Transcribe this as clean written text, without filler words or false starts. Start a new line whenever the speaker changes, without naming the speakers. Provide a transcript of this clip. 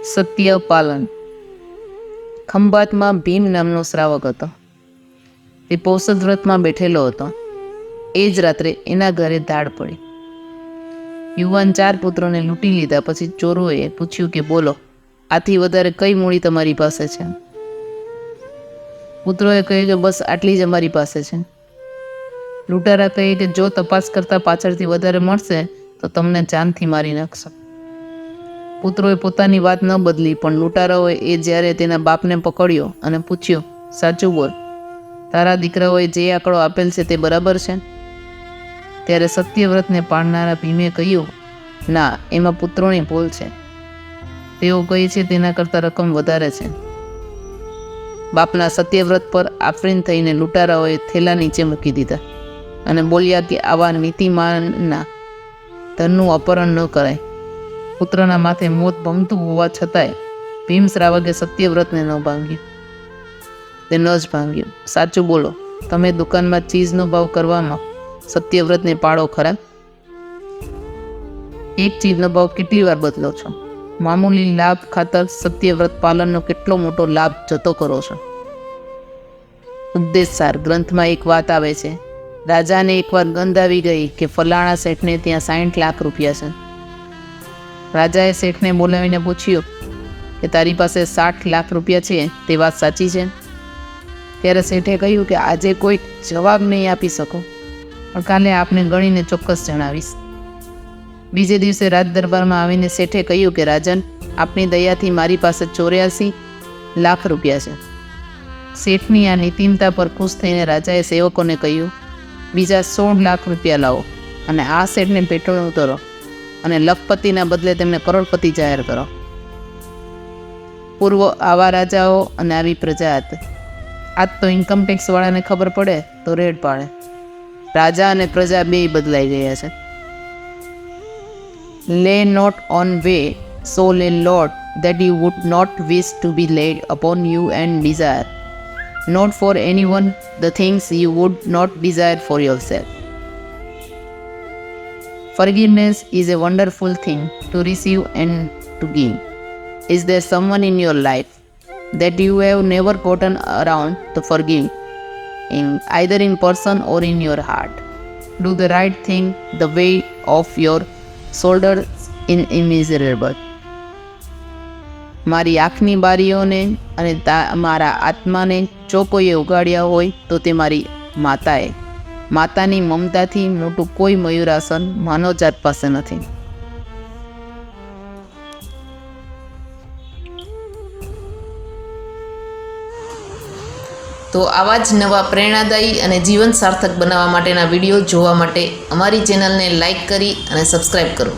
સત્ય પાલન. ખંભાતમાં ભીમ નામનો શ્રાવક હતો. તે પૌષદ વ્રતમાં બેઠેલો હતો. એ જ રાત્રે એના ઘરે ધાડ પડી. યુવાન 4 પુત્રોને લૂંટી લીધા પછી ચોરોએ પૂછ્યું કે બોલો, આથી વધારે કઈ મૂડી તમારી પાસે છે? પુત્રોએ કહ્યું કે બસ આટલી જ અમારી પાસે છે. લૂંટારા કહે કે જો તપાસ કરતા પાછળથી વધારે મળશે તો તમને જાનથી મારી નાખશો. પુત્રોએ પોતાની વાત ન બદલી, પણ લૂંટારાઓએ જ્યારે તેના બાપને પકડ્યો અને પૂછ્યું, સાચું બોલ, તારા દીકરાઓએ જે આંકડો આપેલ છે તે બરાબર છે? ત્યારે સત્યવ્રતને પાળનારા ભીમે કહ્યું, ના, એમાં પુત્રોની ભૂલ છે. તેઓ કહે છે તેના કરતાં રકમ વધારે છે. બાપના સત્યવ્રત પર આફરીન થઈને લૂંટારાઓએ થેલા નીચે મૂકી દીધા અને બોલ્યા કે આવા નીતિમાનના ધનનું અપહરણ ન કરાય. પુત્રના માથે મોત ભમતું હોવા છતાંય ભીમ શ્રાવકે સત્યવ્રતને ન ભાંગ્યું. તે ન જ ભાંગ્યું. સાચું બોલો, તમે દુકાનમાં ચીજનો ભાવ કરવામાં સત્યવ્રતને પાડો ખરા? એક ચીજનો ભાવ કેટલી વાર બદલો છો? મામૂલી લાભ ખાતર સત્યવ્રત પાલનનો કેટલો મોટો લાભ જતો કરો છો. ઉપદેશ સાર ગ્રંથમાં એક વાત આવે છે, રાજાને એકવાર ગંધ આવી ગઈ કે ફલાણા શેઠને ત્યાં 60 લાખ રૂપિયા છે. રાજાએ શેઠને બોલાવીને પૂછ્યું કે તારી પાસે 60 લાખ રૂપિયા છે, તે વાત સાચી છે? ત્યારે શેઠે કહ્યું કે આજે કોઈ જવાબ નહીં આપી શકો, પણ કાલે આપને ગણીને ચોક્કસ જણાવીશ. બીજે દિવસે રાજ દરબારમાં આવીને શેઠે કહ્યું કે રાજન, આપની દયાથી મારી પાસે 84 લાખ રૂપિયા છે. શેઠની આ નીતિમતા પર ખુશ થઈને રાજાએ સેવકોને કહ્યું, બીજા 16 લાખ રૂપિયા લાવો અને આ શેઠને પેટ્રોલ ઉતરો અને લખપતિના બદલે તેમને કરોડપતિ જાહેર કરો. પૂર્વ આવા રાજાઓ અને આવી પ્રજા હતી. આજ તો ઇન્કમટેક્સ વાળાને ખબર પડે તો રેડ પાડે. રાજા અને પ્રજા બેય બદલાઈ ગયા છે. Lay not on way, so lay lot that you would not wish to be laid upon you, and desire not for anyone the things you would not desire for yourself. Forgiveness is a wonderful thing to receive and to give. Is there someone in your life that you have never gotten around to forgive, either in person or in your heart? Do the right thing, the weight of your shoulders is immeasurable. મારી આંખની બારીઓને અને મારા આત્માને જો કોઈએ ઉગાડ્યા હોય તો તે મારી માતાએ. માતાની મમતાથી મોટું કોઈ મયુરાસન માનવજાત પાસે નથી. તો આવા જ નવા પ્રેરણાદાયી અને જીવન સાર્થક બનાવવા માટેના વિડીયો જોવા માટે અમારી ચેનલને લાઈક કરી અને સબસ્ક્રાઈબ કરો.